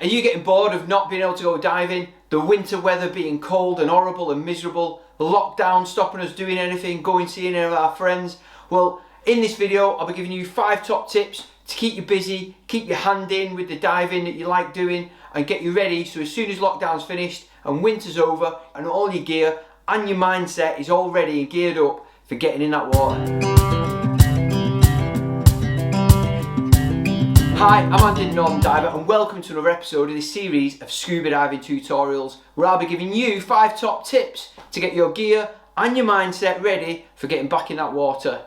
Are you getting bored of not being able to go diving? The winter weather being cold and horrible and miserable? The lockdown stopping us doing anything, going seeing any of our friends? Well, in this video, I'll be giving you 5 top tips to keep you busy, keep your hand in with the diving that you like doing, and get you ready so as soon as lockdown's finished and winter's over and all your gear and your mindset is all ready and geared up for getting in that water. Hi, I'm Andy, Northern Diver, and welcome to another episode of this series of scuba diving tutorials where I'll be giving you 5 top tips to get your gear and your mindset ready for getting back in that water.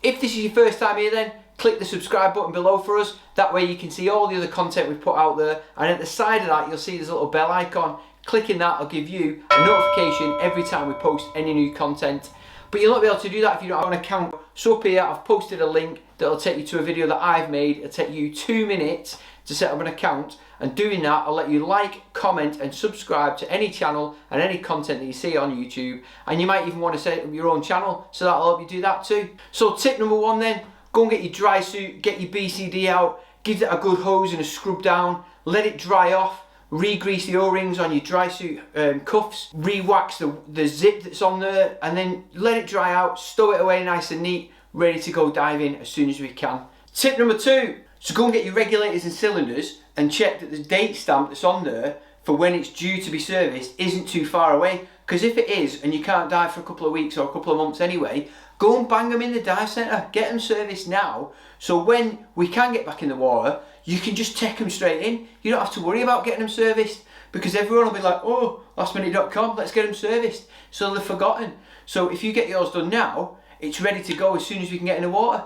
If this is your first time here then, click the subscribe button below for us, that way you can see all the other content we've put out there, and at the side of that you'll see there's a little bell icon. Clicking that will give you a notification every time we post any new content. But you'll not be able to do that if you don't have an account. So up here I've posted a link that'll take you to a video that I've made. It'll take you 2 minutes to set up an account, and doing that I'll let you like, comment and subscribe to any channel and any content that you see on YouTube, and you might even want to set up your own channel, so that'll help you do that too. So tip number 1 then, go and get your dry suit, get your BCD out, give it a good hose and a scrub down, let it dry off. Re-grease the O-rings on your dry suit cuffs, re-wax the zip that's on there, and then let it dry out, stow it away nice and neat, ready to go diving as soon as we can. Tip number 2, so go and get your regulators and cylinders and check that the date stamp that's on there for when it's due to be serviced isn't too far away, because if it is and you can't dive for a couple of weeks or a couple of months anyway, go and bang them in the dive centre, get them serviced now, so when we can get back in the water, you can just take them straight in. You don't have to worry about getting them serviced, because everyone will be like, oh, lastminute.com, let's get them serviced. So they're forgotten. So if you get yours done now, it's ready to go as soon as we can get in the water.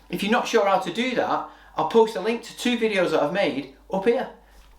If you're not sure how to do that, I'll post a link to 2 videos that I've made up here.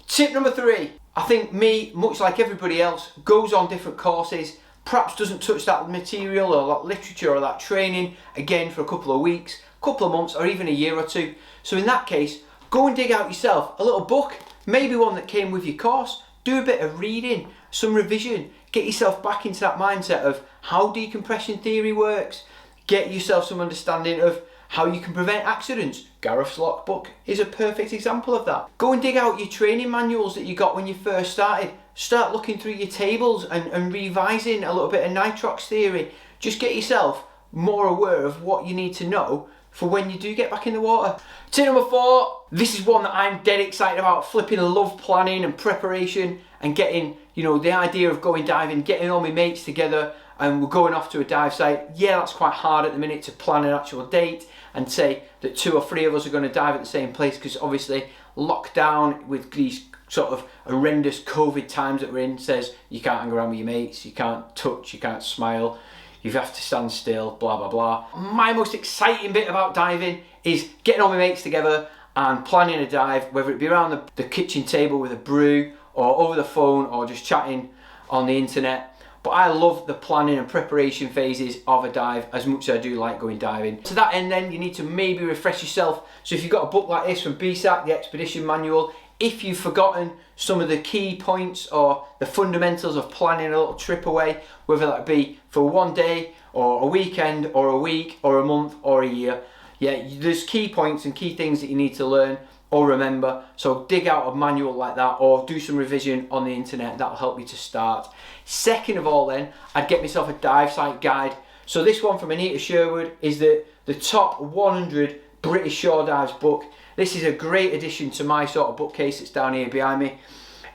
Tip number 3, I think me, much like everybody else, goes on different courses, perhaps doesn't touch that material or that literature or that training again for a couple of weeks, couple of months or even a year or 2. So in that case, go and dig out yourself a little book, maybe one that came with your course, do a bit of reading, some revision, get yourself back into that mindset of how decompression theory works, get yourself some understanding of how you can prevent accidents. Gareth's Lock book is a perfect example of that. Go and dig out your training manuals that you got when you first started. Start looking through your tables and revising a little bit of nitrox theory. Just get yourself more aware of what you need to know for when you do get back in the water. Tip number 4, this is one that I'm dead excited about. Flipping love planning and preparation and getting, the idea of going diving, getting all my mates together and we're going off to a dive site. Yeah, that's quite hard at the minute to plan an actual date and say that 2 or 3 of us are going to dive at the same place, because obviously lockdown with these sort of horrendous COVID times that we're in says you can't hang around with your mates, you can't touch, you can't smile, you have to stand still, blah blah blah. My most exciting bit about diving is getting all my mates together and planning a dive, whether it be around the kitchen table with a brew or over the phone or just chatting on the internet. But I love the planning and preparation phases of a dive as much as I do like going diving. To that end then, you need to maybe refresh yourself. So if you've got a book like this from BSAC, the Expedition Manual, if you've forgotten some of the key points or the fundamentals of planning a little trip away, whether that be for one day or a weekend or a week or a month or a year, yeah, there's key points and key things that you need to learn or remember. So dig out a manual like that or do some revision on the internet. That'll help you to start. Second of all then, I'd get myself a dive site guide. So this one from Anita Sherwood is the top 100 British shore dives book. This is a great addition to my sort of bookcase that's down here behind me.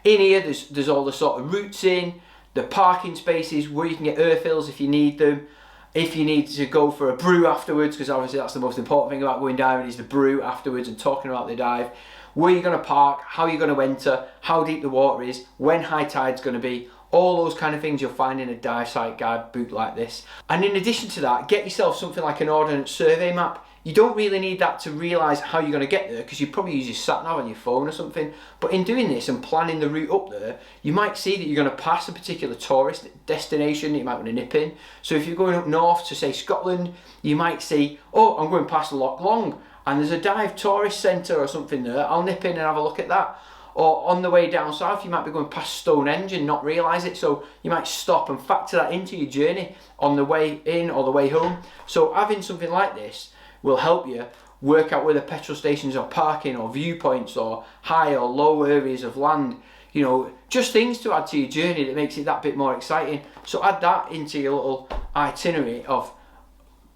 In here there's all the sort of routes in, the parking spaces where you can get air fills if you need them. If you need to go for a brew afterwards, because obviously that's the most important thing about going diving is the brew afterwards and talking about the dive. Where you're going to park, how you're going to enter, how deep the water is, when high tide's going to be. All those kind of things you'll find in a dive site guide book like this. And in addition to that, get yourself something like an ordnance survey map. You don't really need that to realise how you're going to get there, because you probably use your sat nav on your phone or something. But in doing this and planning the route up there, you might see that you're going to pass a particular tourist destination that you might want to nip in. So if you're going up north to say Scotland, you might see, oh, I'm going past Loch Long and there's a dive tourist centre or something there. I'll nip in and have a look at that. Or on the way down south, you might be going past Stonehenge and not realise it. So you might stop and factor that into your journey on the way in or the way home. So having something like this will help you work out where the petrol stations are parking, or viewpoints, or high or low areas of land. You know, just things to add to your journey that makes it that bit more exciting. So add that into your little itinerary of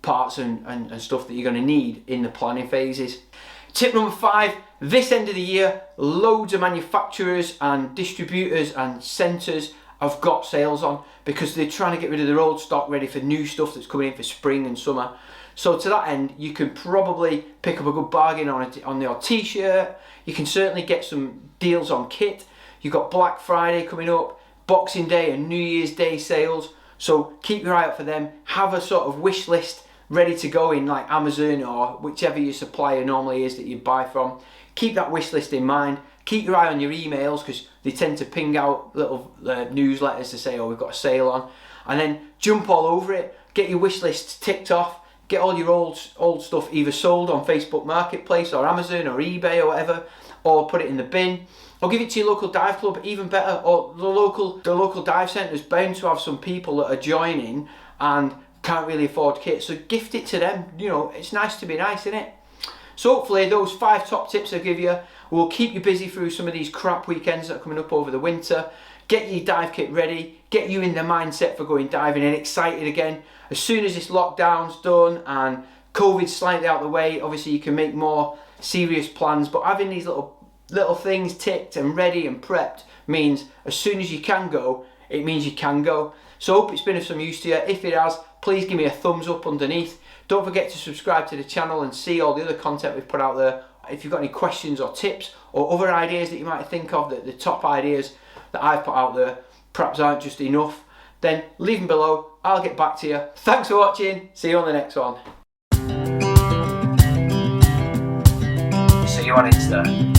parts and stuff that you're going to need in the planning phases. Tip number 5, this end of the year, loads of manufacturers and distributors and centres have got sales on because they're trying to get rid of their old stock ready for new stuff that's coming in for spring and summer. So to that end, you can probably pick up a good bargain on your t-shirt. You can certainly get some deals on kit. You've got Black Friday coming up, Boxing Day and New Year's Day sales. So keep your eye out for them. Have a sort of wish list ready to go in like Amazon or whichever your supplier normally is that you buy from. Keep that wish list in mind. Keep your eye on your emails because they tend to ping out little newsletters to say, oh, we've got a sale on. And then jump all over it. Get your wish list ticked off. Get all your old stuff either sold on Facebook Marketplace or Amazon or eBay or whatever, or put it in the bin. Or give it to your local dive club, even better, or the local dive centre is bound to have some people that are joining and can't really afford kit, so gift it to them. You know, it's nice to be nice, isn't it? So hopefully those 5 top tips I give you will keep you busy through some of these crap weekends that are coming up over the winter. Get your dive kit ready, get you in the mindset for going diving and excited again. As soon as this lockdown's done and COVID's slightly out of the way, obviously you can make more serious plans, but having these little things ticked and ready and prepped means as soon as you can go, it means you can go. So hope it's been of some use to you. If it has, please give me a thumbs up underneath. Don't forget to subscribe to the channel and see all the other content we've put out there. If you've got any questions or tips or other ideas that you might think of, that the top ideas that I've put out there perhaps aren't just enough, then leave them below. I'll get back to you. Thanks for watching. See you on the next one. See you on Insta.